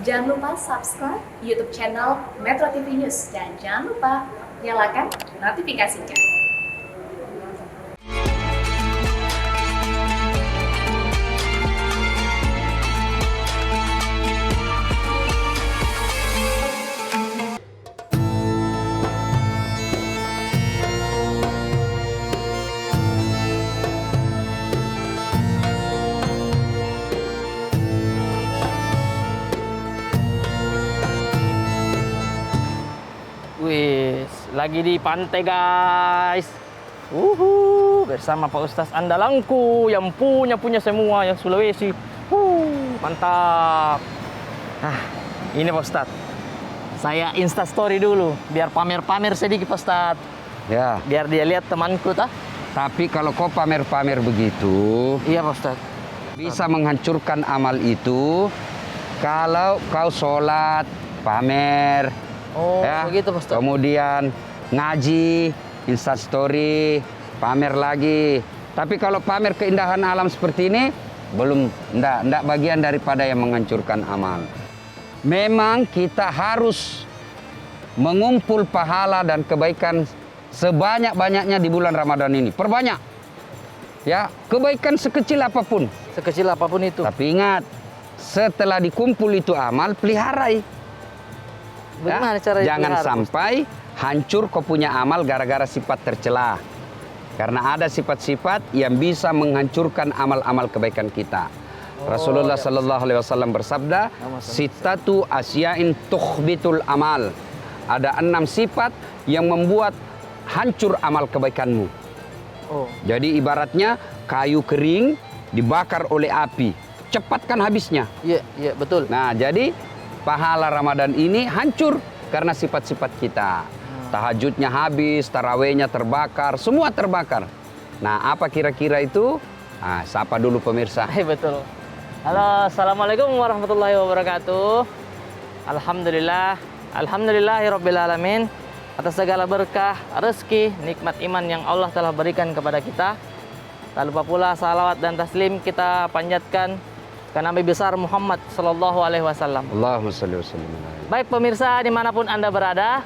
Jangan lupa subscribe YouTube channel Metro TV News dan jangan lupa nyalakan notifikasinya. Wis, lagi di pantai guys. Bersama Pak Ustaz andalanku yang punya semua yang Sulawesi. Mantap. Nah, ini Pak Ustaz. Saya Insta story dulu biar pamer-pamer sedikit Pak Ustaz. Ya, Biar dia lihat temanku tah. tapi kalau kau pamer-pamer begitu, Iya Pak Ustaz. bisa menghancurkan amal itu. Kalau kau sholat, pamer, Oh, ya. begitu Pak Ustaz. Kemudian ngaji, instastory, pamer lagi. Tapi kalau pamer keindahan alam seperti ini, belum, enggak bagian daripada yang menghancurkan amal. Memang kita harus mengumpul pahala dan kebaikan sebanyak-banyaknya di bulan Ramadan ini. Perbanyak. Ya, kebaikan sekecil apapun. Sekecil apapun itu. Tapi ingat, setelah dikumpul itu amal, peliharai. Bagaimana cara Jangan dipelihara, Pak sampai hancur kau punya amal gara-gara sifat tercela. Karena ada sifat-sifat yang bisa menghancurkan amal-amal kebaikan kita. Rasulullah Sallallahu Alaihi Wasallam bersabda, "Sittatu asyain tukhbitul amal." Ada 6 sifat yang membuat hancur amal kebaikanmu. Oh, Jadi ibaratnya kayu kering dibakar oleh api, cepatkan habisnya. iya betul. Nah, jadi pahala Ramadan ini hancur karena sifat-sifat kita. Tahajudnya habis, tarawehnya terbakar, semua terbakar. Nah, apa kira-kira itu? Nah, sapa dulu pemirsa. Betul. Halo, assalamualaikum warahmatullahi wabarakatuh. Alhamdulillahirabbil alamin atas segala berkah, rezeki, nikmat iman yang Allah telah berikan kepada kita. Tak lupa pula salawat dan taslim kita panjatkan ke Nabi besar Muhammad Sallallahu Alaihi Wasallam. Allahumma shalli wa sallim. Baik pemirsa dimanapun Anda berada,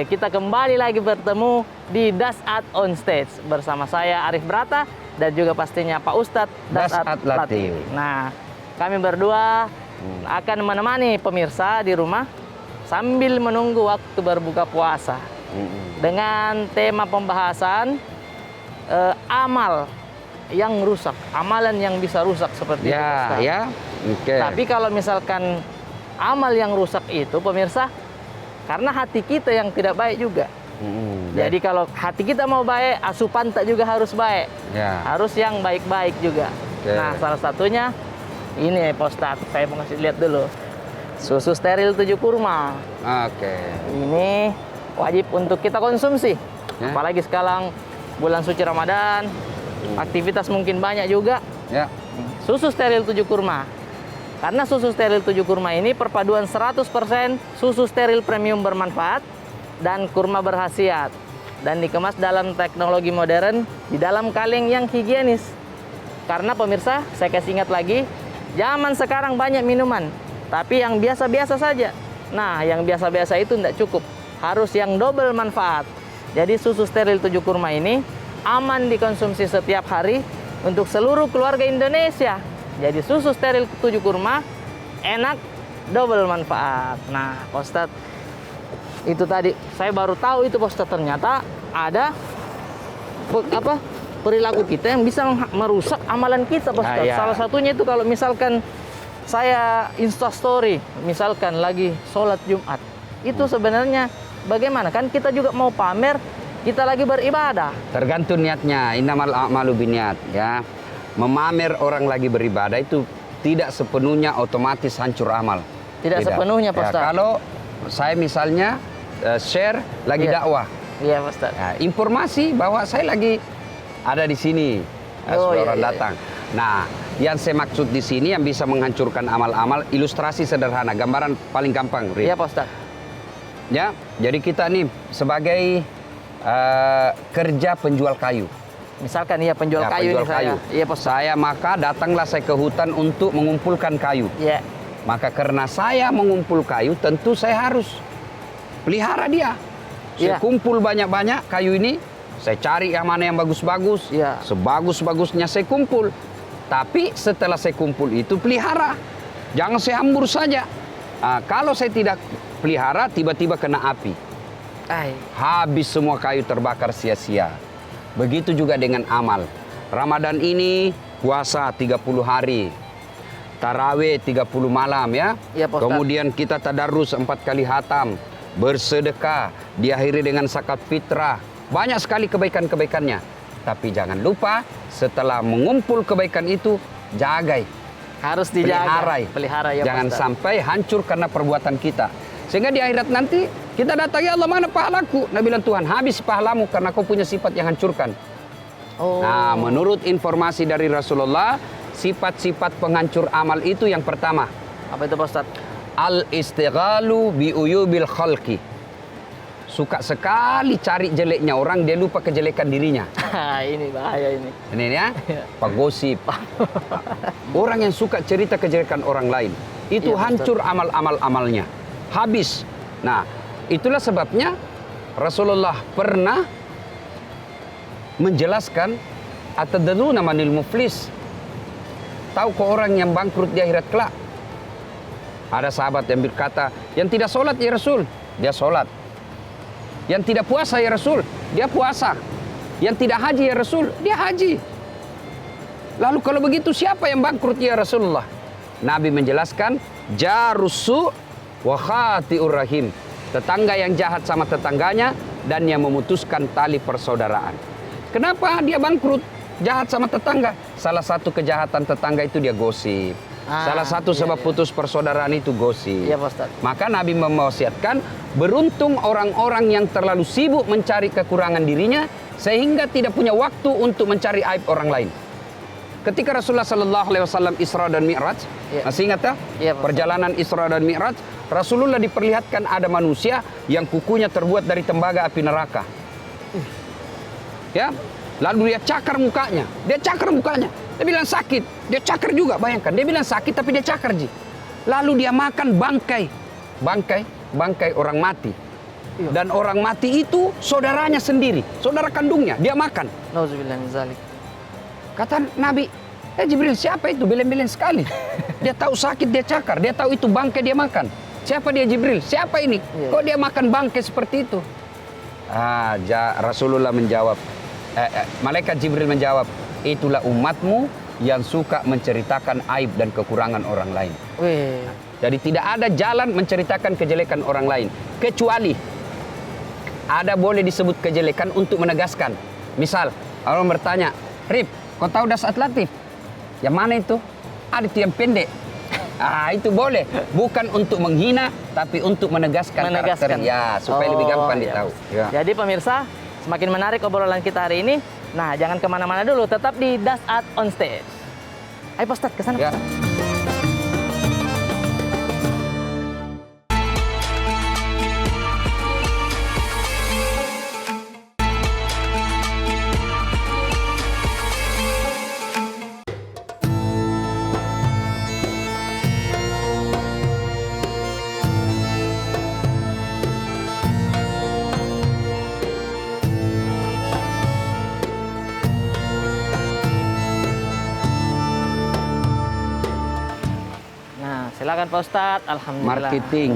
kita kembali lagi bertemu di Dasat on Stage bersama saya Arif Brata dan juga pastinya Pak Ustadz Dasat Latif. Nah, kami berdua akan menemani pemirsa di rumah sambil menunggu waktu berbuka puasa dengan tema pembahasan amal yang rusak, amalan yang bisa rusak seperti itu. Ustaz. Ya, oke. Tapi kalau misalkan amal yang rusak itu pemirsa, karena hati kita yang tidak baik juga. Jadi kalau hati kita mau baik, asupan tak juga harus baik. Ya. Harus yang baik-baik juga. Oke. Nah, salah satunya ini Pak Ustadz, saya mau kasih lihat dulu. Susu steril 7 kurma. Oke. Ini wajib untuk kita konsumsi. Ya. Apalagi sekarang bulan suci Ramadan, aktivitas mungkin banyak juga. Ya. Susu steril 7 kurma. Karena susu steril 7 kurma ini perpaduan 100% susu steril premium bermanfaat dan kurma berkhasiat. Dan dikemas dalam teknologi modern di dalam kaleng yang higienis. Karena pemirsa, saya kasih ingat lagi, zaman sekarang banyak minuman, tapi yang biasa-biasa saja. Nah, yang biasa-biasa itu tidak cukup. Harus yang double manfaat. Jadi susu steril 7 kurma ini aman dikonsumsi setiap hari untuk seluruh keluarga Indonesia. Jadi susu steril 7 kurma enak, double manfaat. Nah, Pak Ustadz, itu tadi saya baru tahu itu Pak Ustadz, ternyata ada perilaku kita yang bisa merusak amalan kita Pak Ustadz. Ya. Salah satunya itu kalau misalkan saya instastory, misalkan lagi sholat Jumat, itu sebenarnya bagaimana? Kan kita juga mau pamer, kita lagi beribadah. Tergantung niatnya. Innamal a'malu binniyat, ya. Memamer orang lagi beribadah itu tidak sepenuhnya otomatis hancur amal. Tidak sepenuhnya, Pak Ya, Ustadz. kalau saya misalnya share lagi Iya. dakwah, Iya Pak Ustadz. ya, informasi bahwa saya lagi ada di sini, supaya orang iya. datang. Nah, yang saya maksud di sini yang bisa menghancurkan amal-amal, ilustrasi sederhana, gambaran paling gampang, Ri. Iya Pak Ustadz. Ya, jadi kita nih sebagai kerja penjual kayu. Misalkan iya penjual Ya, kayu penjual ini saya. Iya Pak Ustadz. Saya maka datanglah saya ke hutan untuk mengumpulkan kayu. Iya. Maka karena saya mengumpul kayu, tentu saya harus pelihara dia. Saya kumpul banyak-banyak kayu ini, saya cari yang mana yang bagus-bagus, sebagus-bagusnya saya kumpul. Tapi setelah saya kumpul itu pelihara, jangan saya hambur saja. Kalau saya tidak pelihara, tiba-tiba kena api, habis semua kayu terbakar sia-sia. Begitu juga dengan amal. Ramadan ini puasa 30 hari. Tarawih 30 malam ya. Kemudian kita tadarus 4 kali hatam. Bersedekah. Diakhiri dengan zakat fitrah. Banyak sekali kebaikan-kebaikannya. Tapi jangan lupa setelah mengumpul kebaikan itu, jagai. Harus dijaga. Pelihara ya. Jangan sampai hancur karena perbuatan kita. Sehingga di akhirat nanti kita datang, ya Allah mana pahalaku? Nabi bilang, Tuhan habis pahalamu karena kau punya sifat yang hancurkan. Nah, menurut informasi dari Rasulullah, sifat-sifat penghancur amal itu yang pertama. Apa itu Pak Ustaz? Al-istighalu bi uyubil khalqi. Suka sekali cari jeleknya orang, dia lupa kejelekan dirinya. Ini bahaya ini. Ini ya, pagosip. Orang yang suka cerita kejelekan orang lain, itu hancur amal-amalnya. Habis. Nah, itulah sebabnya Rasulullah pernah menjelaskan atadruna manil muflis. Tahu kok orang yang bangkrut di akhirat kelak? Ada sahabat yang berkata, yang tidak sholat ya Rasul, dia sholat. Yang tidak puasa ya Rasul, dia puasa. Yang tidak haji ya Rasul, dia haji. Lalu kalau begitu siapa yang bangkrut ya Rasulullah? Nabi menjelaskan, jarusu wa khati'ur rahim. Tetangga yang jahat sama tetangganya dan yang memutuskan tali persaudaraan. Kenapa dia bangkrut? Jahat sama tetangga. Salah satu kejahatan tetangga itu dia gosip. Salah satu sebab putus persaudaraan itu gosip. Iya, Pak Ustaz. Maka Nabi mewasiatkan, beruntung orang-orang yang terlalu sibuk mencari kekurangan dirinya sehingga tidak punya waktu untuk mencari aib orang lain. Ketika Rasulullah SAW Isra dan Mi'raj, masih ingat ya? Iya, perjalanan Isra dan Mi'raj, Rasulullah diperlihatkan ada manusia yang kukunya terbuat dari tembaga api neraka. Ya, lalu dia cakar mukanya. Dia bilang sakit, dia cakar juga, bayangkan. Dia bilang sakit tapi dia cakar ji. Lalu dia makan bangkai orang mati. Dan orang mati itu saudaranya sendiri, saudara kandungnya, dia makan. Nauzubillah min zalik. Kata Nabi, Jibril siapa itu? Belen-belen sekali. Dia tahu sakit, dia cakar. Dia tahu itu bangkai, dia makan. Siapa dia Jibril? Siapa ini? Kok dia makan bangkai seperti itu? Rasulullah menjawab, malaikat Jibril menjawab, itulah umatmu yang suka menceritakan aib dan kekurangan orang lain. Jadi tidak ada jalan menceritakan kejelekan orang lain, kecuali ada boleh disebut kejelekan untuk menegaskan. Misal, orang bertanya, Rip, kau tahu Dasat Latif? Yang mana itu? Ada itu yang pendek. Itu boleh. Bukan untuk menghina, tapi untuk menegaskan karakter. Ya, supaya lebih gampang ditahu. Ya. Jadi pemirsa, semakin menarik obrolan kita hari ini. Nah, jangan kemana-mana dulu. Tetap di Dasat on Stage. Ayo Pak Ustadz, kesana. Ya. Silakan Pak Ustadz. Alhamdulillah. Marketing.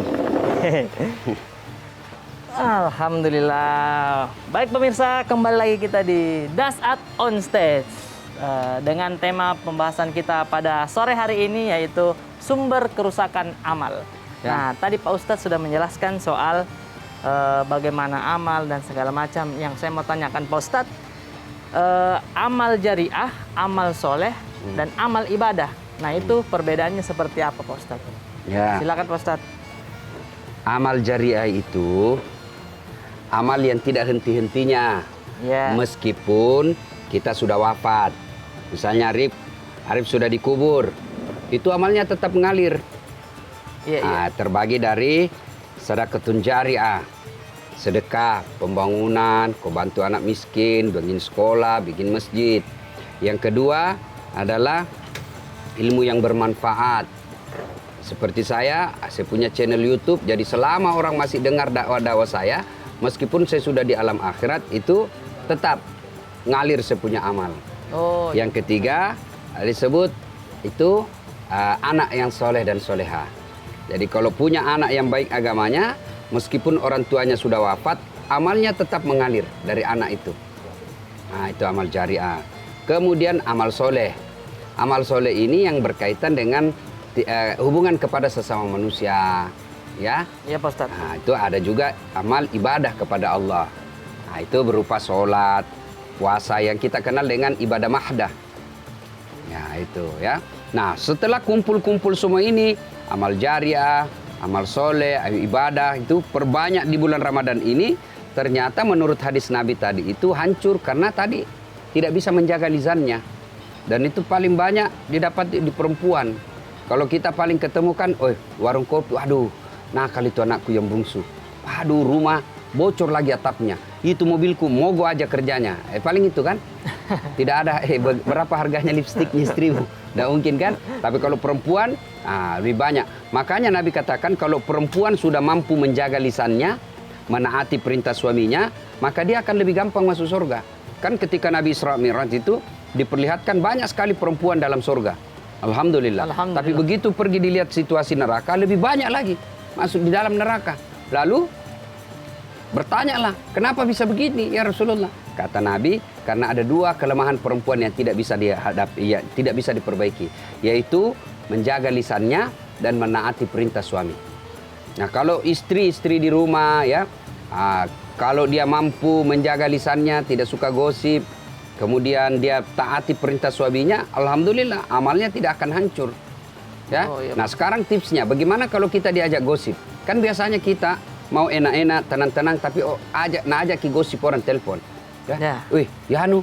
Alhamdulillah. Baik pemirsa, kembali lagi kita di Dasat on Stage dengan tema pembahasan kita pada sore hari ini yaitu sumber kerusakan amal. Ya. Nah, tadi Pak Ustadz sudah menjelaskan soal bagaimana amal dan segala macam. Yang saya mau tanyakan Pak Ustadz, amal jariah, amal soleh, dan amal ibadah. Nah, itu perbedaannya seperti apa Pak Ustadz? Ya. Silakan Pak Ustadz. Amal jariah itu amal yang tidak henti-hentinya. Ya. Meskipun kita sudah wafat. Misalnya Arif sudah dikubur. Itu amalnya tetap mengalir. Ya. Terbagi dari sedekatun jariah. Sedekah, pembangunan, kau bantu anak miskin, bikin sekolah, bikin masjid. Yang kedua adalah ilmu yang bermanfaat. Seperti saya punya channel YouTube, jadi selama orang masih dengar dakwah-dakwah saya, meskipun saya sudah di alam akhirat, itu tetap ngalir saya punya amal. Oh, Yang ketiga disebut itu anak yang soleh dan soleha. Jadi kalau punya anak yang baik agamanya, meskipun orang tuanya sudah wafat, amalnya tetap mengalir dari anak itu. Nah, itu amal jariah. Kemudian amal soleh. Amal soleh ini yang berkaitan dengan hubungan kepada sesama manusia, ya. iya Pak Ustadz. Nah, itu ada juga amal ibadah kepada Allah. Nah, itu berupa sholat, puasa yang kita kenal dengan ibadah mahdah. Ya, itu ya. Nah, setelah kumpul-kumpul semua ini, amal jariah, amal soleh, ibadah itu perbanyak di bulan Ramadan ini, ternyata menurut hadis Nabi tadi itu hancur karena tadi tidak bisa menjaga lisannya. Dan itu paling banyak didapat di perempuan. Kalau kita paling ketemukan, warung kopi, waduh, nakal itu anakku yang bungsu. Waduh, rumah bocor lagi atapnya. Itu mobilku, mogok aja kerjanya. Paling itu kan. Tidak ada, berapa harganya lipstiknya istrimu? Tidak mungkin kan? Tapi kalau perempuan, lebih banyak. Makanya Nabi katakan kalau perempuan sudah mampu menjaga lisannya, menaati perintah suaminya, maka dia akan lebih gampang masuk surga. Kan ketika Nabi Isra Mi'raj itu diperlihatkan banyak sekali perempuan dalam surga. Alhamdulillah. Tapi begitu pergi dilihat situasi neraka, lebih banyak lagi masuk di dalam neraka. Lalu bertanyalah, kenapa bisa begini ya Rasulullah? Kata Nabi, karena ada dua kelemahan perempuan yang tidak bisa dihadapi, tidak bisa diperbaiki, yaitu menjaga lisannya dan menaati perintah suami. Nah, kalau istri-istri di rumah ya, kalau dia mampu menjaga lisannya, tidak suka gosip, kemudian dia taati perintah suaminya, alhamdulillah amalnya tidak akan hancur. Ya. Iya. Nah, sekarang tipsnya, bagaimana kalau kita diajak gosip? Kan biasanya kita mau enak-enak, tenang-tenang, tapi ajak gosip orang telepon. Ya. Wih, Yanu,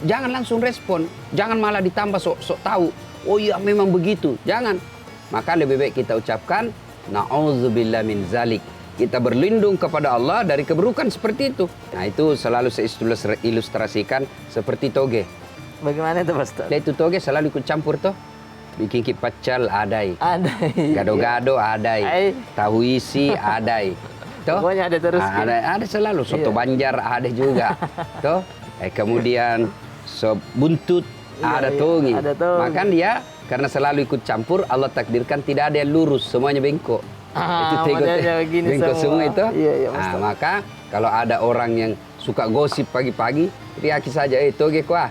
jangan langsung respon, jangan malah ditambah sok tahu. Oh iya, memang begitu. Jangan. Maka lebih baik kita ucapkan na'udzubillah min zalik. Kita berlindung kepada Allah dari keburukan seperti itu. Nah, itu selalu saya ilustrasikan seperti toge. Bagaimana itu Pak Ustadz? Itu toge selalu ikut campur toh. Bikin pacal adai. Gado-gado adai. Tahu isi adai. Toh? Pokoknya ada terus. Ada selalu. Soto Banjar ada juga. Toh? Kemudian sop buntut ada tongi. Maka dia karena selalu ikut campur, Allah takdirkan tidak ada yang lurus, semuanya bengkok. Itu bengkok semua itu. Iya, maka kalau ada orang yang suka gosip pagi-pagi, riaki saja, toge kuah.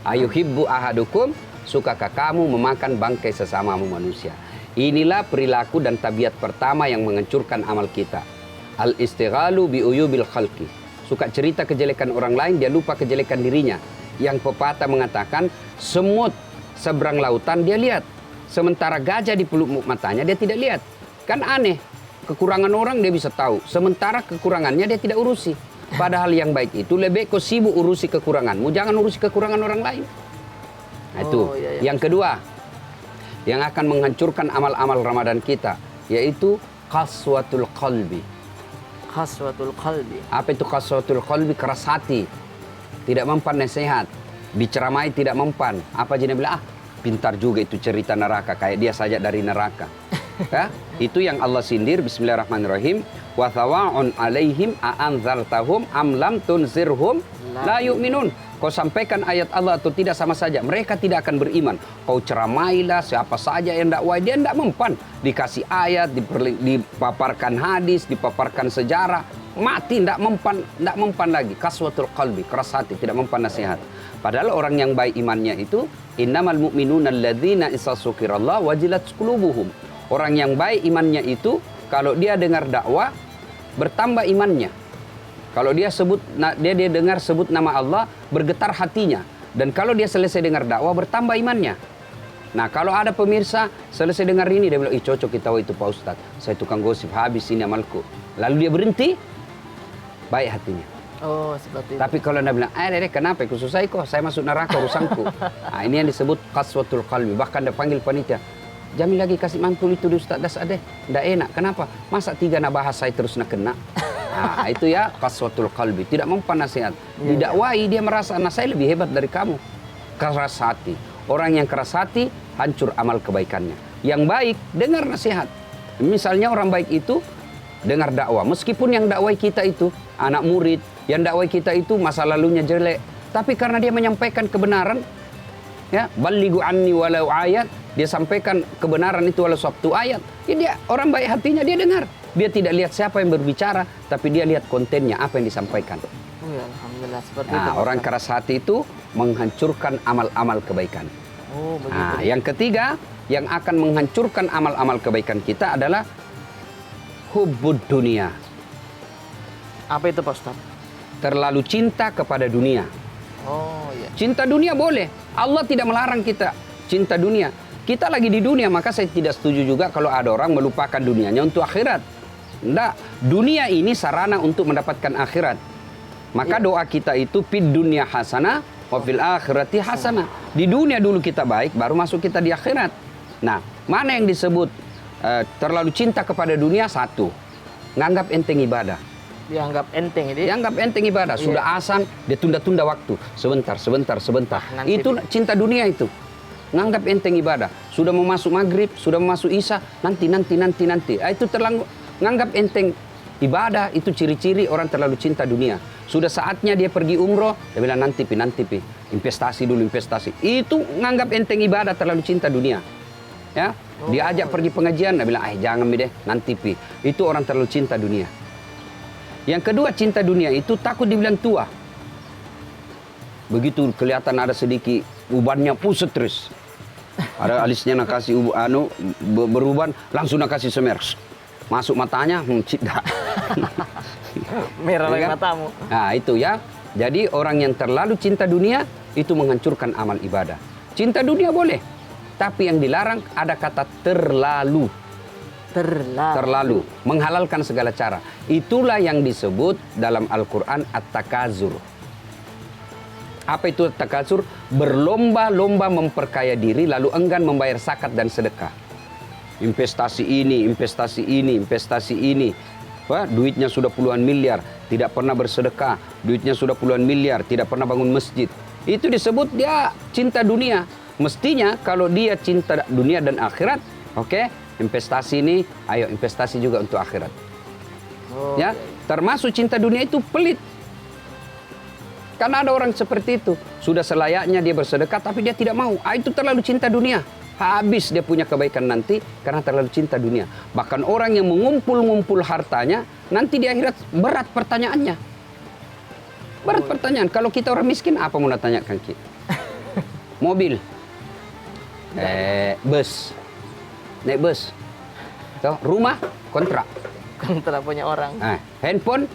Ayuhibbu ahadukum, sukakah kamu memakan bangkai sesamamu manusia? Inilah perilaku dan tabiat pertama yang menghancurkan amal kita. Al-istighalu bi uyubil khalqi. Suka cerita kejelekan orang lain, dia lupa kejelekan dirinya. Yang pepatah mengatakan, semut seberang lautan dia lihat. Sementara gajah di pelupuk matanya dia tidak lihat. Kan aneh. Kekurangan orang dia bisa tahu. Sementara kekurangannya dia tidak urusi. Padahal yang baik itu lebih kau sibuk urusi kekuranganmu. Jangan urusi kekurangan orang lain. Nah, itu. Yang kedua, yang akan menghancurkan amal-amal Ramadan kita, yaitu qaswatul qalbi. Qaswatul qalbi. Apa itu qaswatul qalbi? Keras hati. Tidak mempan nasihat. Diceramai tidak mempan. Apa jadi bilang, pintar juga itu cerita neraka, kayak dia saja dari neraka. Ya, itu yang Allah sindir. Bismillahirrahmanirrahim. Wa thawa'un alaihim a'anzartahum am lam tunzirhum la yu'minun. Kau sampaikan ayat Allah atau tidak sama saja, mereka tidak akan beriman. Kau ceramailah siapa saja yang dakwah, dia tidak mempan. Dikasih ayat, dipaparkan hadis, dipaparkan sejarah, mati, tidak mempan lagi. Qaswatul qalbi, keras hati, tidak mempan nasihat. Padahal orang yang baik imannya itu, innamal mu'minuna alladzina idza dzukirallah wajilat qulubuhum. Orang yang baik imannya itu, kalau dia dengar dakwah, bertambah imannya. Kalau dia dengar sebut nama Allah, bergetar hatinya. Dan kalau dia selesai dengar dakwah, bertambah imannya. Nah, kalau ada pemirsa selesai dengar ini, dia bilang, cocok kita itu Pak Ustadz. Saya tukang gosip, habis ini amalku. Lalu dia berhenti, baik hatinya. Oh, seperti itu. Tapi kalau anda bilang, kenapa? Susah kok, saya masuk neraka urusanku. Nah, ini yang disebut qaswatul qalbi. Bahkan dia panggil panitia. Jamil lagi kasih mantul itu di Ustadz Das Adeh. Tidak enak. Kenapa? Masa 3 nak bahas saya terus nak kena? Nah, itu ya qaswatul qalbi. Tidak mempan nasihat. Didakwai dia merasa, saya lebih hebat dari kamu. Keras hati. Orang yang keras hati, hancur amal kebaikannya. yang baik, dengar nasihat. Misalnya orang baik itu dengar dakwah. Meskipun yang dakwah kita itu anak murid, yang dakwah kita itu masa lalunya jelek, tapi karena dia menyampaikan kebenaran, ya, balighu anni walau ayat, dia sampaikan kebenaran itu walau satu ayat. Ya dia orang baik hatinya dia dengar. Dia tidak lihat siapa yang berbicara, tapi dia lihat kontennya apa yang disampaikan. Oh ya, alhamdulillah seperti itu. Nah, orang keras hati itu menghancurkan amal-amal kebaikan. Oh, begitu. Nah, yang ketiga, yang akan menghancurkan amal-amal kebaikan kita adalah hubbud dunia. Apa itu Pak Ustaz? Terlalu cinta kepada dunia. Oh iya. Cinta dunia boleh. Allah tidak melarang kita cinta dunia. Kita lagi di dunia, maka saya tidak setuju juga kalau ada orang melupakan dunianya untuk akhirat. Enggak, dunia ini sarana untuk mendapatkan akhirat. Maka doa kita itu fid dunya hasanah wa fil akhirati hasanah. Di dunia dulu kita baik, baru masuk kita di akhirat. Nah, mana yang disebut terlalu cinta kepada dunia? Satu, nganggap enteng ibadah. Dianggap enteng ini. Dianggap enteng ibadah. Sudah azan, dia tunda-tunda waktu. Sebentar. Nanti Itu cinta dunia itu. Nganggap enteng ibadah. Sudah mau masuk maghrib, sudah mau masuk isya, nanti. Itu terlalu nganggap enteng ibadah. Itu ciri-ciri orang terlalu cinta dunia. Sudah saatnya dia pergi umroh, dia bilang nanti pi. Investasi dulu. Itu nganggap enteng ibadah, terlalu cinta dunia. Ya, diajak pergi pengajian, dia bilang, jangan deh, nanti pi. Itu orang terlalu cinta dunia. Yang kedua, cinta dunia itu takut dibilang tua. Begitu kelihatan ada sedikit ubannya puset terus. Ada alisnya nak kasih beruban, langsung nak kasih semer. Masuk matanya, tidak. Merah lagi Ya kan? matamu. Nah itu ya. Jadi orang yang terlalu cinta dunia itu menghancurkan amal ibadah. Cinta dunia boleh, tapi yang dilarang ada kata terlalu. Terlalu. Menghalalkan segala cara. Itulah yang disebut dalam Al-Quran at-takazur. Apa itu at-takazur? Berlomba-lomba memperkaya diri lalu enggan membayar zakat dan sedekah. Investasi ini. Wah, duitnya sudah puluhan miliar, tidak pernah bersedekah. Duitnya sudah puluhan miliar, tidak pernah bangun masjid. Itu disebut dia cinta dunia. Mestinya kalau dia cinta dunia dan akhirat, oke, investasi ini, ayo investasi juga untuk akhirat. Oh, Ya, termasuk cinta dunia itu pelit. Karena ada orang seperti itu, sudah selayaknya dia bersedekah tapi dia tidak mau. Itu terlalu cinta dunia. Habis dia punya kebaikan nanti karena terlalu cinta dunia. Bahkan orang yang mengumpul-ngumpul hartanya, nanti di akhirat berat pertanyaannya. Berat pertanyaan. Kalau kita orang miskin, apa mau tanyakan kita? Mobil. Bus. Naik bus. Tuh, rumah, kontrak. Kontrak punya orang. Handphone,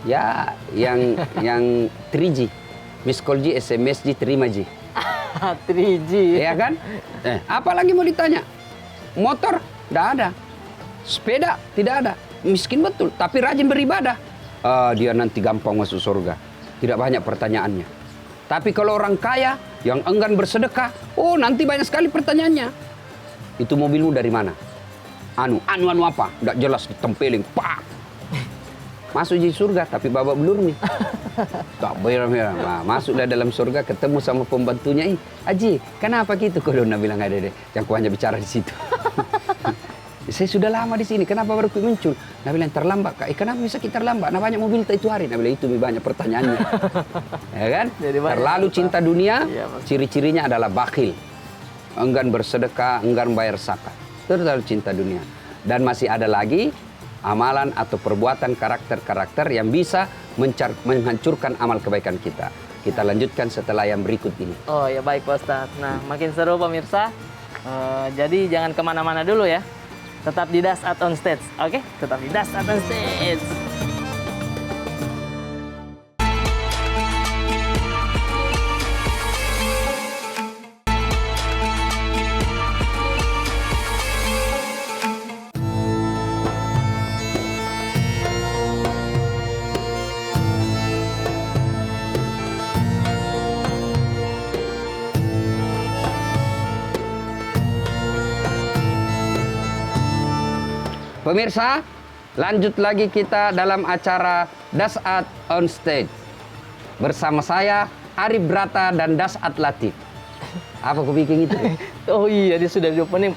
ya yang 3G. Miss call G, SMS G, terima G. 3G. Ya kan? Apalagi mau ditanya? Motor, tidak ada. Sepeda, tidak ada. Miskin betul, tapi rajin beribadah. Dia nanti gampang masuk surga. Tidak banyak pertanyaannya. Tapi kalau orang kaya yang enggan bersedekah, nanti banyak sekali pertanyaannya. Itu mobilmu dari mana? Anu apa? Tidak jelas, ditempeling. Pak! Masuk di surga, tapi babak belur nih. Tak bayar. Nah, masuklah dalam surga, ketemu sama pembantunya. Haji, kenapa gitu? Kalau Nabi bilang ada deh, yang ku hanya bicara di situ. Saya sudah lama di sini, kenapa baru muncul? Nabi bilang terlambat, Kak. Kenapa bisa kita terlambat? Nah banyak mobil itu hari. Nabi bilang itu banyak pertanyaannya. Ya kan? Terlalu cinta dunia, ciri-cirinya adalah bakhil. Enggan bersedekah, enggan bayar zakat. Terlalu cinta dunia. Dan masih ada lagi amalan atau perbuatan karakter-karakter yang bisa menghancurkan amal kebaikan kita. Kita lanjutkan setelah yang berikut ini. Oh ya baik Pak Ustadz. Nah makin seru pemirsa. Jadi jangan kemana-mana dulu ya. Tetap di Dasat on Stage. Oke? Tetap di Dasat on Stage. Pemirsa, lanjut lagi kita dalam acara Dasat on Stage. Bersama saya, Arif Brata dan Dasat Latif. Apa kau bikin itu? Oh iya, dia sudah di opening.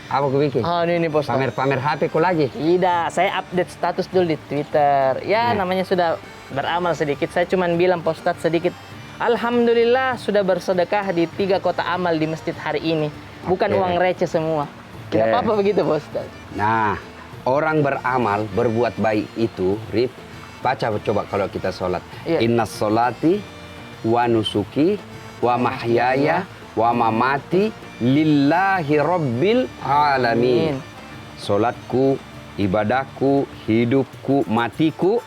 Apa kau bikin? Oh ini Pak Ustadz. Pamer-pamer HP kau lagi? Tidak, saya update status dulu di Twitter. Ya, namanya sudah beramal sedikit. Saya cuma bilang Pak Ustadz sedikit. Alhamdulillah sudah bersedekah di 3 kota amal di masjid hari ini. Bukan uang receh semua. Tidak apa-apa begitu Pak Ustadz. Nah, orang beramal, berbuat baik itu, Rip, baca coba kalau kita sholat. Iya. Innas sholati wa nusuki wa mahyaya wa mamati lillahi rabbil alamin. Sholatku, ibadahku, hidupku, matiku,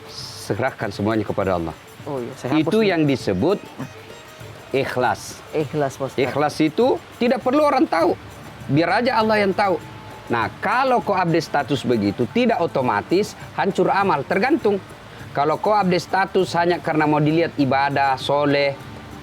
serahkan semuanya kepada Allah. Oh iya, saya hapus Itu nih. yang disebut ikhlas. Ikhlas Pak Ustadz. Ikhlas itu tidak perlu orang tahu. Biar aja Allah yang tahu. Nah, kalau kau update status begitu, tidak otomatis hancur amal. Tergantung. Kalau kau update status hanya karena mau dilihat ibadah, soleh,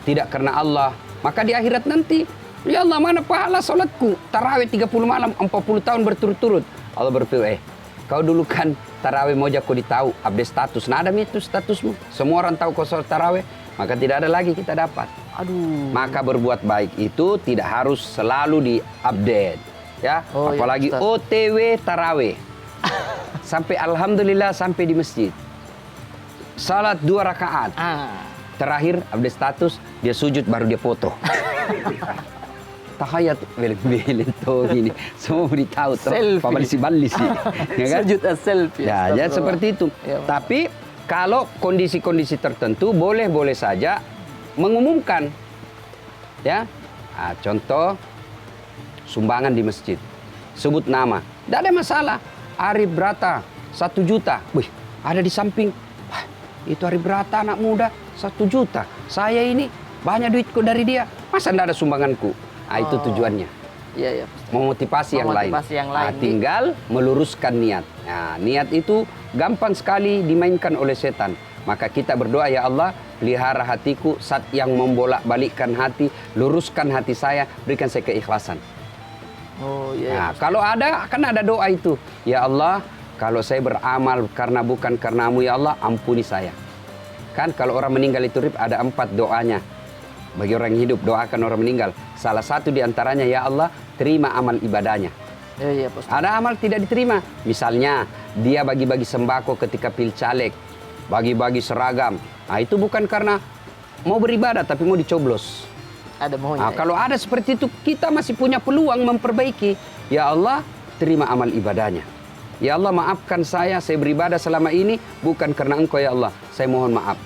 tidak karena Allah, maka di akhirat nanti, ya Allah, mana pahala sholatku? Tarawih 30 malam, 40 tahun berturut-turut. Allah berfirman, kau dulu kan tarawih moja kau ditahu, update status. Nah, ada itu statusmu. Semua orang tahu kau sholat tarawih, maka tidak ada lagi kita dapat. Aduh. Maka berbuat baik itu tidak harus selalu di-update. Ya, Oh, apalagi iya, OTW tarawih. Sampai alhamdulillah sampai di masjid. Salat 2 rakaat. Terakhir update status, dia sujud baru dia foto. Tahayat belen tuh gini. Semua beritahu tuh. Selfie. Pabalisi-balisi. Ya kan? Sujud selfie. Ya, ya seperti itu. Ya, Tapi kalau kondisi-kondisi tertentu boleh-boleh saja mengumumkan. Ya. Nah, contoh sumbangan di masjid. Sebut nama. Tidak ada masalah. Arif Brata 1 juta. Wih, ada di samping. Wah, itu Arif Brata anak muda 1 juta. Saya ini banyak duitku dari dia. Masa tidak ada sumbanganku? Nah, itu tujuannya. Iya, iya. Memotivasi yang lain. Memotivasi yang lain. Nah, tinggal meluruskan niat. Nah, niat itu gampang sekali dimainkan oleh setan. Maka kita berdoa, ya Allah, pelihara hatiku saat yang membolak-balikkan hati, luruskan hati saya, berikan saya keikhlasan. Oh iya. Nah, kalau ada, kan ada doa itu. Ya Allah, kalau saya beramal karena bukan karenamu, ya Allah, ampuni saya. Kan kalau orang meninggal itu, Rip, ada 4 doanya. Bagi orang yang hidup, doakan orang meninggal. Salah satu diantaranya, ya Allah, terima amal ibadahnya. Iya, iya, Pak Ustadz. Ada amal tidak diterima. Misalnya, dia bagi-bagi sembako ketika pilcaleg, bagi-bagi seragam. Nah, itu bukan karena mau beribadah, tapi mau dicoblos. Ada maunya. Nah, kalau ada seperti itu, kita masih punya peluang memperbaiki. Ya Allah, terima amal ibadahnya. Ya Allah, maafkan saya beribadah selama ini bukan karena Engkau, ya Allah. Saya mohon maaf.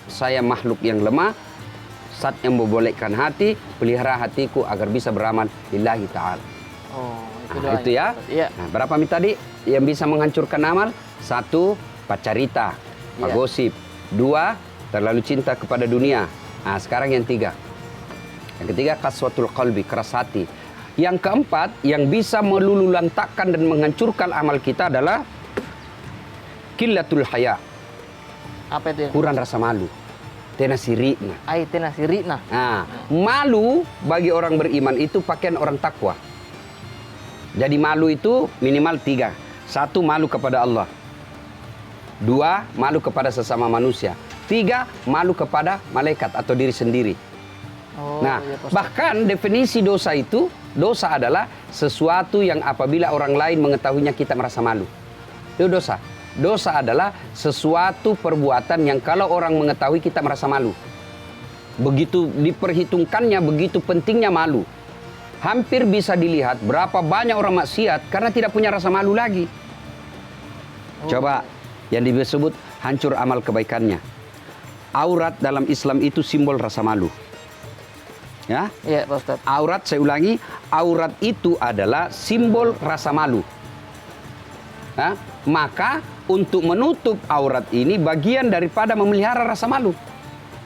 Saya makhluk yang lemah. Saat yang membolehkan hati, pelihara hatiku agar bisa beramal lillahi ta'ala. Oh, itu Nah, doanya. itu ya. Iya. Nah, berapa tadi yang bisa menghancurkan amal? 1, pacarita, gosip. 2, terlalu cinta kepada dunia. Nah, sekarang yang 3. Yang ketiga, qaswatul qalbi, keras hati. Yang keempat, yang bisa melululantakkan dan menghancurkan amal kita adalah qillatul haya, Apa itu? kurang rasa malu. Tena sirina. Tena sirina. Nah, malu bagi orang beriman itu pakaian orang takwa. Jadi malu itu minimal 3. 1, malu kepada Allah. 2, malu kepada sesama manusia. 3, malu kepada malaikat atau diri sendiri. Oh, Nah, iya, Pak Ustadz. bahkan definisi dosa itu, dosa adalah sesuatu yang apabila orang lain mengetahuinya kita merasa malu. Itu dosa. Dosa adalah sesuatu perbuatan yang kalau orang mengetahui kita merasa malu. Begitu diperhitungkannya, begitu pentingnya malu. Hampir bisa dilihat berapa banyak orang maksiat karena tidak punya rasa malu lagi. Coba yang disebut hancur amal kebaikannya. Aurat dalam Islam itu simbol rasa malu. Ya, Iya, Pak Ustadz. aurat, saya ulangi, aurat itu adalah simbol rasa malu. Nah, maka untuk menutup aurat ini bagian daripada memelihara rasa malu.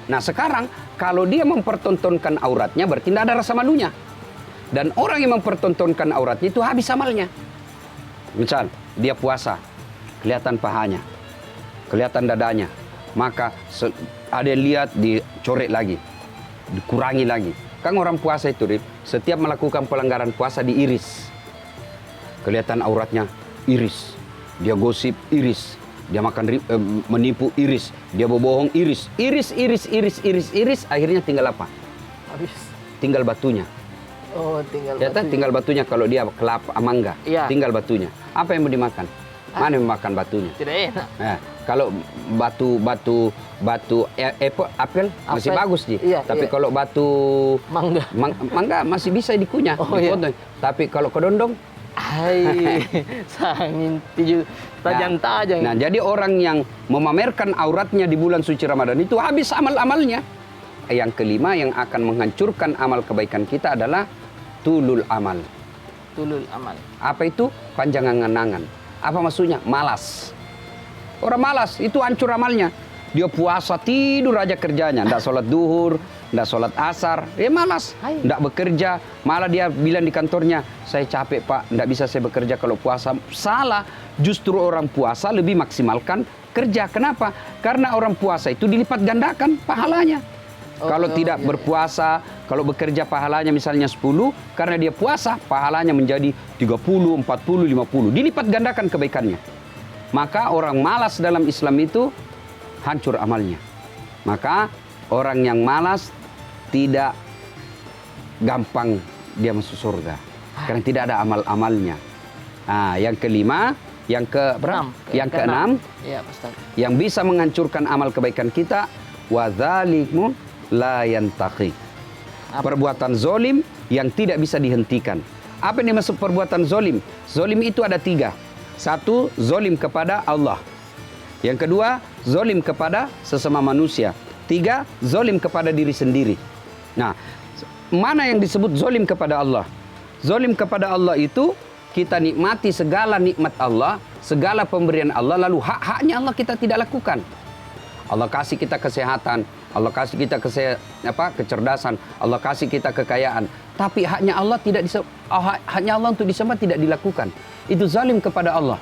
Nah, sekarang kalau dia mempertontonkan auratnya berarti tidak ada rasa malunya. Dan orang yang mempertontonkan auratnya itu habis amalnya. Misal, dia puasa, kelihatan pahanya, kelihatan dadanya. Maka ada yang lihat dicoret lagi, dikurangi lagi. Kan orang puasa itu, Rip, setiap melakukan pelanggaran puasa diiris. Kelihatan auratnya iris. Dia gosip iris. Dia makan menipu iris. Dia berbohong iris. Iris. Akhirnya tinggal apa? Habis. tinggal batunya. Oh, tinggal Ya, batu. tinggal batunya kalau dia kelapa mangga, Iya. tinggal batunya. Apa yang mau dimakan? Mana yang makan batunya? Tidak enak. Nah, kalau apel masih Apel, bagus Ji. iya, Tapi iya. kalau batu Mangga. mangga masih bisa dikunyah, Oh, iya. dipotong. Tapi kalau kedondong, Hai, sangin tujuh tajam-tajam. Nah, jadi orang yang memamerkan auratnya di bulan suci Ramadan itu habis amal-amalnya. Yang kelima yang akan menghancurkan amal kebaikan kita adalah tulul amal. Tulul amal. Apa itu? Panjang angan-angan. Apa maksudnya? Malas. Orang malas, itu hancur amalnya. Dia puasa, tidur aja kerjanya. Nggak sholat duhur, nggak sholat asar. Dia malas, Hai. nggak bekerja. Malah dia bilang di kantornya, saya capek Pak, nggak bisa saya bekerja kalau puasa. Salah, justru orang puasa lebih maksimalkan kerja. Kenapa? Karena orang puasa itu dilipat gandakan pahalanya. Kalau tidak berpuasa, kalau bekerja pahalanya misalnya 10, karena dia puasa, pahalanya menjadi 30, 40, 50. Dilipat gandakan kebaikannya. Maka orang malas dalam Islam itu hancur amalnya. Maka orang yang malas tidak gampang dia masuk surga. Karena tidak ada amal-amalnya. Nah, yang kelima, yang keenam, Iya, Ustaz. yang bisa menghancurkan amal kebaikan kita, wadzalimu la yantaqi. Perbuatan zolim yang tidak bisa dihentikan. Apa yang dimaksud perbuatan zolim? Zolim itu ada 3. 1, zolim kepada Allah. Yang kedua, zolim kepada sesama manusia. 3, zolim kepada diri sendiri. Nah, mana yang disebut zolim kepada Allah? Zolim kepada Allah itu kita nikmati segala nikmat Allah, segala pemberian Allah, lalu hak-haknya Allah kita tidak lakukan. Allah kasih kita kesehatan, Allah kasih kita kecerdasan, Allah kasih kita kekayaan, tapi haknya Allah haknya Allah untuk disembah tidak dilakukan. Itu zalim kepada Allah.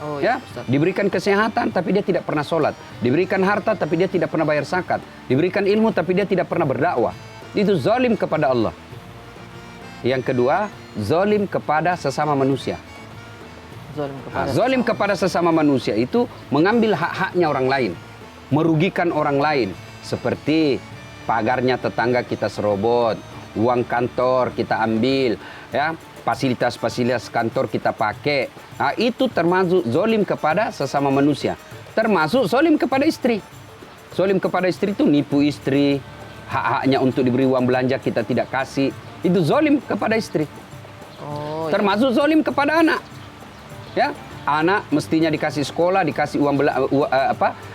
Oh, Ya, Ustaz. diberikan kesehatan tapi dia tidak pernah sholat, diberikan harta tapi dia tidak pernah bayar zakat, diberikan ilmu tapi dia tidak pernah berdakwah. Itu zalim kepada Allah. Yang kedua, zalim kepada sesama manusia. Zalim kepada Zalim kepada sesama manusia itu mengambil hak-haknya orang lain, merugikan orang lain, seperti pagarnya tetangga kita serobot, uang kantor kita ambil, ya, fasilitas-fasilitas kantor kita pakai. Nah, itu termasuk zalim kepada sesama manusia. Termasuk zalim kepada istri. Zalim kepada istri itu nipu istri, hak-haknya untuk diberi uang belanja kita tidak kasih. Itu zalim kepada istri. Oh, iya. Termasuk zalim kepada anak. Ya, anak mestinya dikasih sekolah, dikasih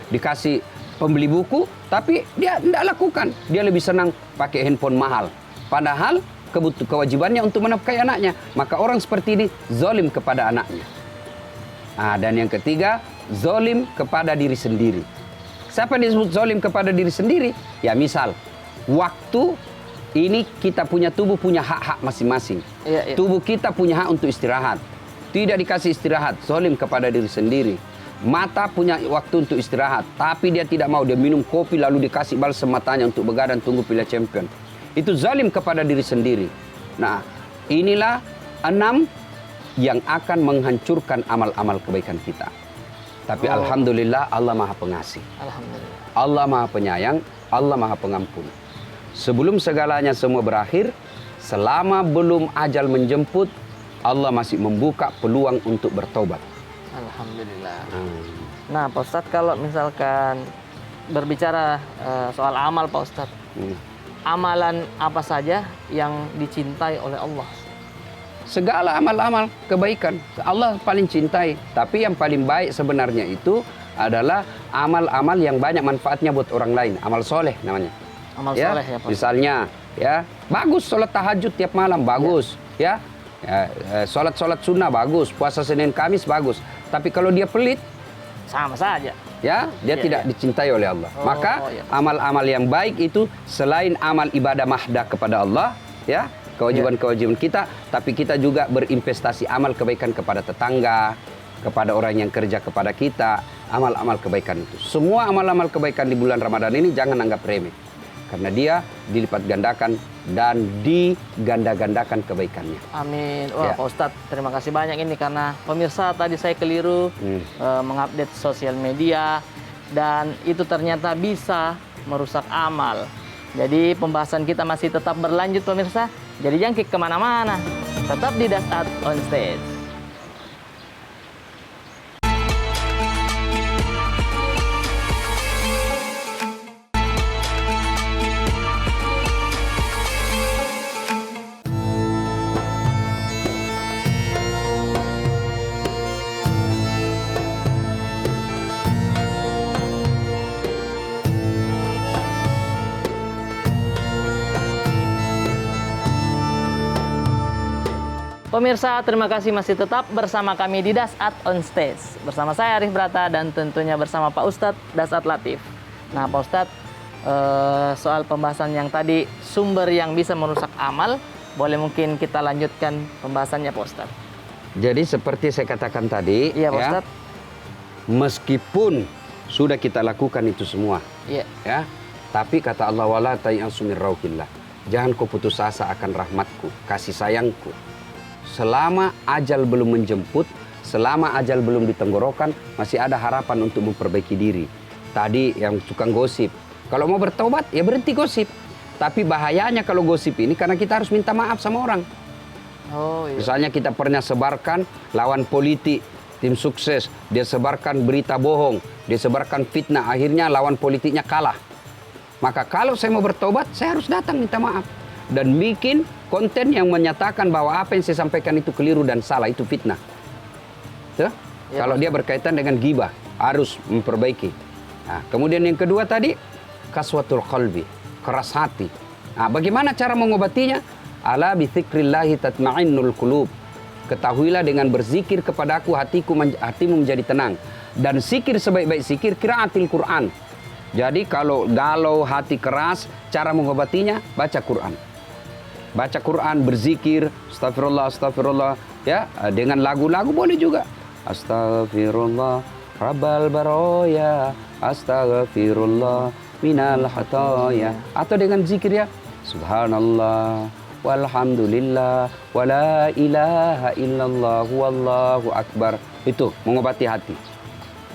dikasih pembeli buku, tapi dia tidak lakukan. Dia lebih senang pakai handphone mahal. Padahal kewajibannya untuk menafkahi anaknya. Maka orang seperti ini zalim kepada anaknya. Nah, dan yang ketiga, zalim kepada diri sendiri. Siapa yang disebut zalim kepada diri sendiri? Ya, misal waktu ini kita punya tubuh punya hak-hak masing-masing. Iya, iya. Tubuh kita punya hak untuk istirahat. Tidak dikasih istirahat, zalim kepada diri sendiri. Mata punya waktu untuk istirahat, tapi dia tidak mau. Dia minum kopi lalu dikasih balsam matanya untuk begadang tunggu Piala Champion. Itu zalim kepada diri sendiri. Nah, inilah 6 yang akan menghancurkan amal-amal kebaikan kita. Tapi alhamdulillah Allah Maha Pengasih. Alhamdulillah. Allah Maha Penyayang, Allah Maha Pengampun. Sebelum segalanya semua berakhir, selama belum ajal menjemput, Allah masih membuka peluang untuk bertobat. Alhamdulillah. Nah, Pak Ustadz, kalau misalkan berbicara soal amal, Pak Ustadz, amalan apa saja yang dicintai oleh Allah? Segala amal-amal kebaikan Allah paling cintai. Tapi yang paling baik sebenarnya itu adalah amal-amal yang banyak manfaatnya buat orang lain. Amal soleh namanya. Amal soleh ya, Pak. Misalnya, ya bagus sholat tahajud tiap malam, bagus. Ya, sholat sunnah bagus, puasa Senin Kamis bagus. Tapi kalau dia pelit, Sama saja. ya dia tidak dicintai oleh Allah. Maka iya. amal-amal yang baik itu selain amal ibadah mahdah kepada Allah, ya kewajiban-kewajiban kita, tapi kita juga berinvestasi amal kebaikan kepada tetangga, kepada orang yang kerja kepada kita, amal-amal kebaikan itu. Semua amal-amal kebaikan di bulan Ramadan ini jangan anggap remeh, karena dia dilipat gandakan dan diganda-gandakan kebaikannya. Amin. Wah, Ya. Pak Ustadz, terima kasih banyak ini karena pemirsa tadi saya keliru mengupdate sosial media dan itu ternyata bisa merusak amal. Jadi pembahasan kita masih tetap berlanjut pemirsa. Jadi jangan kemana-mana. Tetap di Dasat on Stage. Pemirsa, terima kasih masih tetap bersama kami di Dasat on Stage. Bersama saya Arif Brata dan tentunya bersama Pak Ustadz Dasat Latif. Nah Pak Ustadz, soal pembahasan yang tadi, sumber yang bisa merusak amal, boleh mungkin kita lanjutkan pembahasannya Pak Ustadz. Jadi seperti saya katakan tadi, Iya Pak Ustadz. Meskipun sudah kita lakukan itu semua, Iya. ya, tapi kata Allah wala tayasu min rauhillah. Jangan kau putus asa akan rahmatku, kasih sayangku. Selama ajal belum menjemput, selama ajal belum ditenggorokan, masih ada harapan untuk memperbaiki diri. Tadi yang tukang gosip, kalau mau bertobat ya berhenti gosip. Tapi bahayanya kalau gosip ini karena kita harus minta maaf sama orang. Oh iya. Misalnya kita pernah sebarkan lawan politik, tim sukses, dia sebarkan berita bohong, dia sebarkan fitnah, akhirnya lawan politiknya kalah. Maka kalau saya mau bertobat, saya harus datang minta maaf. Dan bikin konten yang menyatakan bahwa apa yang saya sampaikan itu keliru dan salah, itu fitnah. Tuh? Ya, Kalau dia berkaitan dengan ghibah, harus memperbaiki. Nah, kemudian yang kedua tadi, kaswatul qalbi, keras hati. Nah, bagaimana cara mengobatinya? Ala bi dzikrillahi tatma'innul qulub. Ketahuilah dengan berzikir kepadaku hatimu menjadi tenang. Dan zikir sebaik-baik zikir qiraatil Quran. Jadi kalau galau, hati keras, cara mengobatinya baca Quran. Baca Quran, berzikir, astagfirullah, astagfirullah, ya, dengan lagu-lagu boleh juga. Astagfirullah, rabbal baroya, astagfirullah, minal hataya. Atau dengan zikir ya, subhanallah, walhamdulillah, wala ilaha illallah, wallahu akbar. Itu mengobati hati.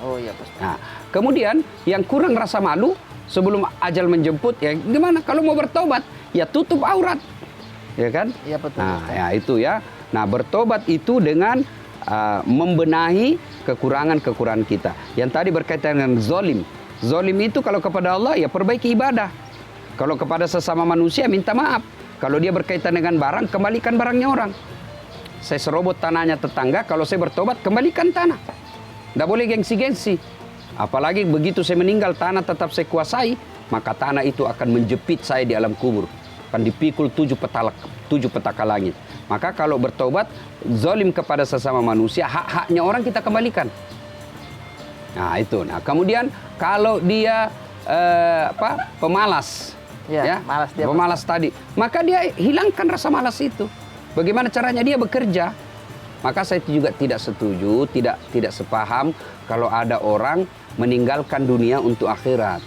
Oh iya Pak Ustadz. Nah, kemudian yang kurang rasa malu sebelum ajal menjemput, ya gimana? Kalau mau bertobat, ya tutup aurat. Ya kan? Iya betul. Nah, ya itu ya. Nah, bertobat itu dengan membenahi kekurangan-kekurangan kita. Yang tadi berkaitan dengan zolim. Zolim itu kalau kepada Allah ya perbaiki ibadah. Kalau kepada sesama manusia minta maaf. Kalau dia berkaitan dengan barang, kembalikan barangnya orang. Saya serobot tanahnya tetangga, kalau saya bertobat kembalikan tanah. Tidak boleh gengsi-gengsi. Apalagi begitu saya meninggal, tanah tetap saya kuasai, maka tanah itu akan menjepit saya di alam kubur. Akan dipikul 7 petaka langit. Maka kalau bertobat, zalim kepada sesama manusia, hak-haknya orang kita kembalikan. Nah itu. Nah kemudian kalau dia pemalas, Ya, malas dia. pemalas tadi, maka dia hilangkan rasa malas itu. Bagaimana caranya dia bekerja? Maka saya juga tidak setuju, tidak sepaham kalau ada orang meninggalkan dunia untuk akhirat.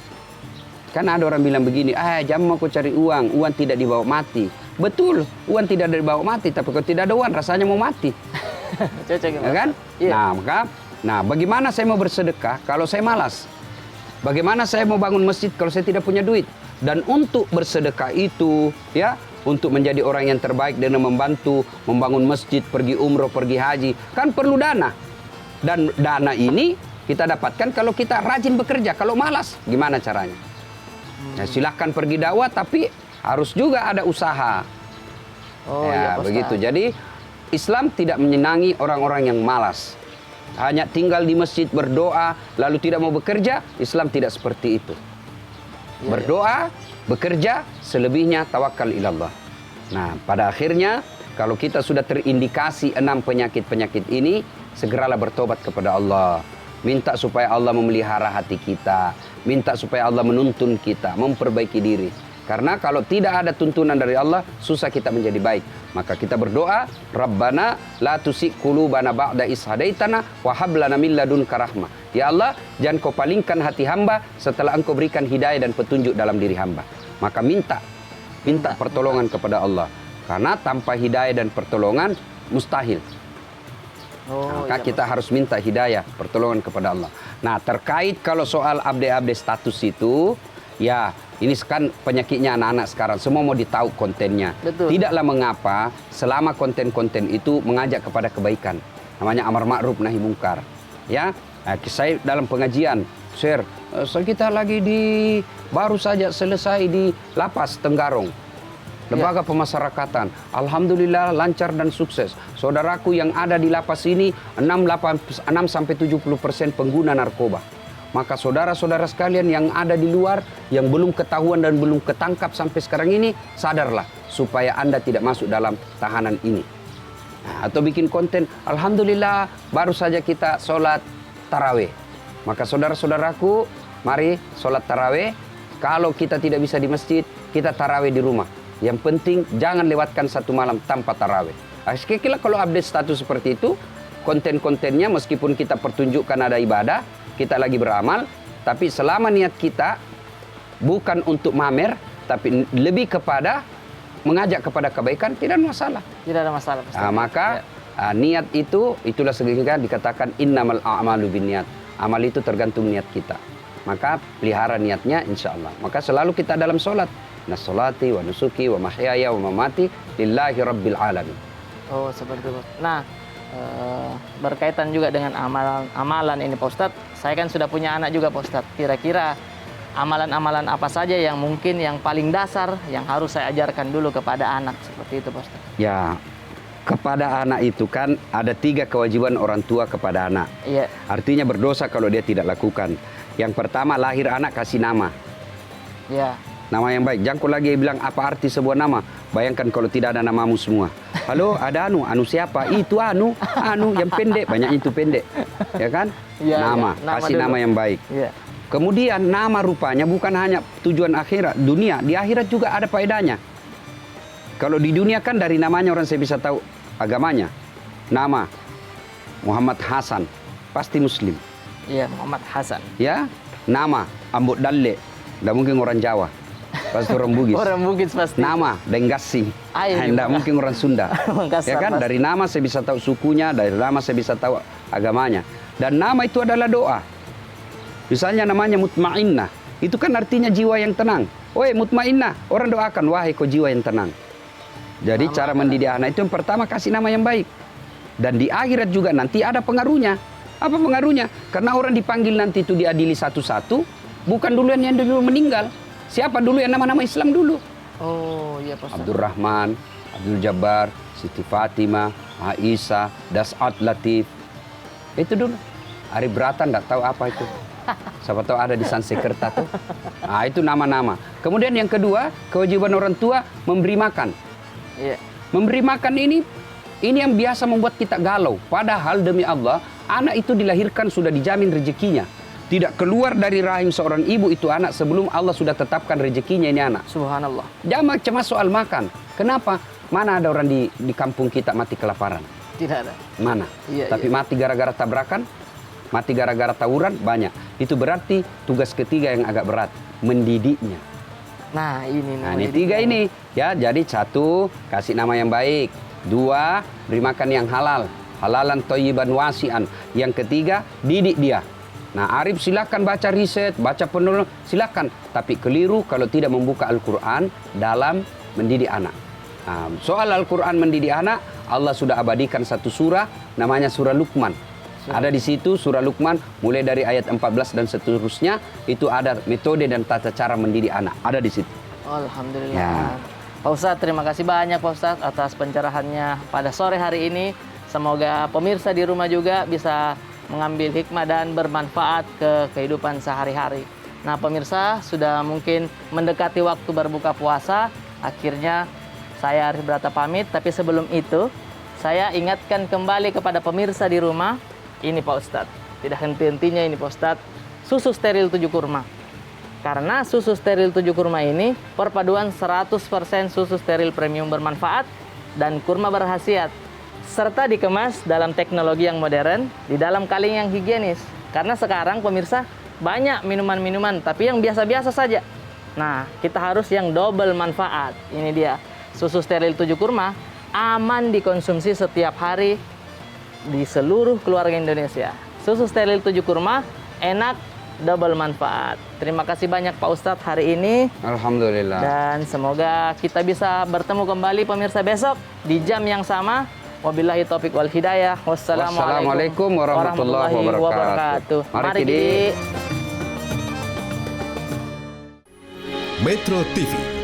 Kan ada orang bilang begini, jangan mau cari uang tidak dibawa mati. Betul, uang tidak dibawa mati, tapi kalau tidak ada uang rasanya mau mati. Cocok Ya kan? Iya. Nah, bagaimana saya mau bersedekah kalau saya malas? Bagaimana saya mau bangun masjid kalau saya tidak punya duit? Dan untuk bersedekah itu, ya, untuk menjadi orang yang terbaik dengan membantu membangun masjid, pergi umroh, pergi haji, kan perlu dana. Dan dana ini kita dapatkan kalau kita rajin bekerja. Kalau malas, gimana caranya? Ya, silahkan pergi dakwah, tapi harus juga ada usaha. Oh Ya, iya Pak begitu. Ustadz. Jadi Islam tidak menyenangi orang-orang yang malas. Hanya tinggal di masjid berdoa lalu tidak mau bekerja. Islam tidak seperti itu. Iya, Berdoa, bekerja, selebihnya tawakal ilallah. Nah, pada akhirnya kalau kita sudah terindikasi 6 penyakit-penyakit ini, segeralah bertobat kepada Allah. Minta supaya Allah memelihara hati kita. Minta supaya Allah menuntun kita, memperbaiki diri. Karena kalau tidak ada tuntunan dari Allah, susah kita menjadi baik. Maka kita berdoa, Rabbana la tusik qulubana ba'da is hadaitana wa hab lana min ladunka rahmah. Ya Allah, jangan kau palingkan hati hamba setelah engkau berikan hidayah dan petunjuk dalam diri hamba. Maka minta pertolongan kepada Allah. Karena tanpa hidayah dan pertolongan mustahil. Maka kita harus minta hidayah, pertolongan kepada Allah. Nah, terkait kalau soal update-update status itu, ya Ini kan penyakitnya anak-anak sekarang, semua mau ditahu kontennya. Betul. Tidaklah mengapa selama konten-konten itu mengajak kepada kebaikan. Namanya amar ma'ruf nahi mungkar. Ya, saya dalam pengajian share, kita lagi baru saja selesai di lapas Tenggarong. Lembaga Pemasyarakatan. Alhamdulillah lancar dan sukses. Saudaraku yang ada di lapas ini 6-70% pengguna narkoba. Maka saudara-saudara sekalian yang ada di luar, yang belum ketahuan dan belum ketangkap sampai sekarang ini, sadarlah supaya Anda tidak masuk dalam tahanan ini. Nah, atau bikin konten, Alhamdulillah baru saja kita sholat tarawih. Maka saudara-saudaraku, mari sholat tarawih. Kalau kita tidak bisa di masjid, kita tarawih di rumah. Yang penting jangan lewatkan satu malam tanpa tarawih. Kira-kira kalau update status seperti itu, konten-kontennya meskipun kita pertunjukkan ada ibadah, kita lagi beramal, tapi selama niat kita bukan untuk mamer, tapi lebih kepada mengajak kepada kebaikan, tidak ada masalah. Tidak ada masalah. Nah, maka niat itulah sehingga dikatakan innamal a'malu binniyat. Amal itu tergantung niat kita. Maka pelihara niatnya insya Allah. Maka selalu kita dalam sholat. Nassolati wa nusuki wa mahyaya wa mamati lillahi rabbil alamin. Oh, seperti itu. Nah, berkaitan juga dengan amalan ini Pak Ustadz. Saya kan sudah punya anak juga Pak Ustadz. Kira-kira amalan-amalan apa saja yang mungkin yang paling dasar yang harus saya ajarkan dulu kepada anak seperti itu Pak Ustadz? Ya, kepada anak itu kan ada 3 kewajiban orang tua kepada anak. Iya. Artinya berdosa kalau dia tidak lakukan. Yang pertama, lahir anak kasih nama. Iya. Nama yang baik. Jangan kau lagi bilang apa arti sebuah nama. Bayangkan kalau tidak ada namamu semua. Halo, ada Anu. Anu siapa? Itu Anu. Anu yang pendek. Banyak itu pendek. Ya kan? Ya, nama. Ya. Kasih nama yang baik. Ya. Kemudian nama rupanya bukan hanya tujuan akhirat, dunia. Di akhirat juga ada faedahnya. Kalau di dunia kan dari namanya orang saya bisa tahu agamanya. Nama Muhammad Hasan. Pasti Muslim. Iya, Muhammad Hasan. Ya. Nama Ambut Dalle. Tidak mungkin orang Jawa. Pasti orang Bugis. Orang Bugis pasti. Nama Denggasing. Tidak mungkin orang Sunda. Ya kan? Dari nama saya bisa tahu sukunya, dari nama saya bisa tahu agamanya. Dan nama itu adalah doa. Misalnya namanya Mutmainnah. Itu kan artinya jiwa yang tenang. Woi Mutmainnah. Orang doakan, wahai kau jiwa yang tenang. Jadi cara mendidik anak itu yang pertama kasih nama yang baik. Dan di akhirat juga nanti ada pengaruhnya. Apa pengaruhnya? Karena orang dipanggil nanti itu diadili satu-satu. Bukan duluan yang dulu meninggal. Siapa dulu yang nama-nama Islam dulu? Oh iya Pak Ustaz. Abdurrahman, Abdul Jabbar, Siti Fatimah, Aisyah, Das'at Latif. Itu dulu. Ari Brata enggak tahu apa itu. Siapa tahu ada di Sansekerta tuh. Nah, itu nama-nama. Kemudian yang kedua, kewajiban orang tua memberi makan. Iya. Memberi makan ini yang biasa membuat kita galau. Padahal demi Allah, anak itu dilahirkan sudah dijamin rezekinya. Tidak keluar dari rahim seorang ibu itu anak sebelum Allah sudah tetapkan rezekinya ini anak. Subhanallah. Jangan cemas soal makan. Kenapa? Mana ada orang di kampung kita mati kelaparan? Tidak ada. Mana? Iya, Tapi iya. mati gara-gara tabrakan, mati gara-gara tawuran, banyak. Itu berarti tugas ketiga yang agak berat, mendidiknya. Nah ini. Nah ini 3 ini. Ya, jadi 1, kasih nama yang baik. 2, beri makan yang halal. Halalan thayyiban wasi'an. Yang ketiga, didik dia. Nah, Arif silakan baca riset, baca penulis, silakan. Tapi keliru kalau tidak membuka Al-Quran dalam mendidik anak. Nah, soal Al-Quran mendidik anak, Allah sudah abadikan satu surah, namanya surah Luqman. Ada di situ surah Luqman, mulai dari ayat 14 dan seterusnya, itu ada metode dan tata cara mendidik anak. Ada di situ. Alhamdulillah. Ya. Pak Ustadz, terima kasih banyak Pak Ustadz atas pencerahannya pada sore hari ini. Semoga pemirsa di rumah juga bisa mengambil hikmah dan bermanfaat ke kehidupan sehari-hari. Nah pemirsa, sudah mungkin mendekati waktu berbuka puasa. Akhirnya saya Arif Brata pamit. Tapi sebelum itu, saya ingatkan kembali kepada pemirsa di rumah. Ini Pak Ustadz, tidak henti-hentinya ini Pak Ustadz, susu steril 7 kurma. Karena susu steril 7 kurma ini perpaduan 100% susu steril premium bermanfaat dan kurma berkhasiat, serta dikemas dalam teknologi yang modern di dalam kaleng yang higienis. Karena sekarang pemirsa banyak minuman-minuman tapi yang biasa-biasa saja. Nah, kita harus yang double manfaat. Ini dia, susu steril 7 kurma aman dikonsumsi setiap hari di seluruh keluarga Indonesia. Susu steril 7 kurma enak, double manfaat. Terima kasih banyak Pak Ustadz hari ini. Alhamdulillah. Dan semoga kita bisa bertemu kembali pemirsa besok di jam yang sama. Wabillahi taufiq wal hidayah. Wassalamualaikum warahmatullahi wabarakatuh. Mari Kidi. Kidi. Metro TV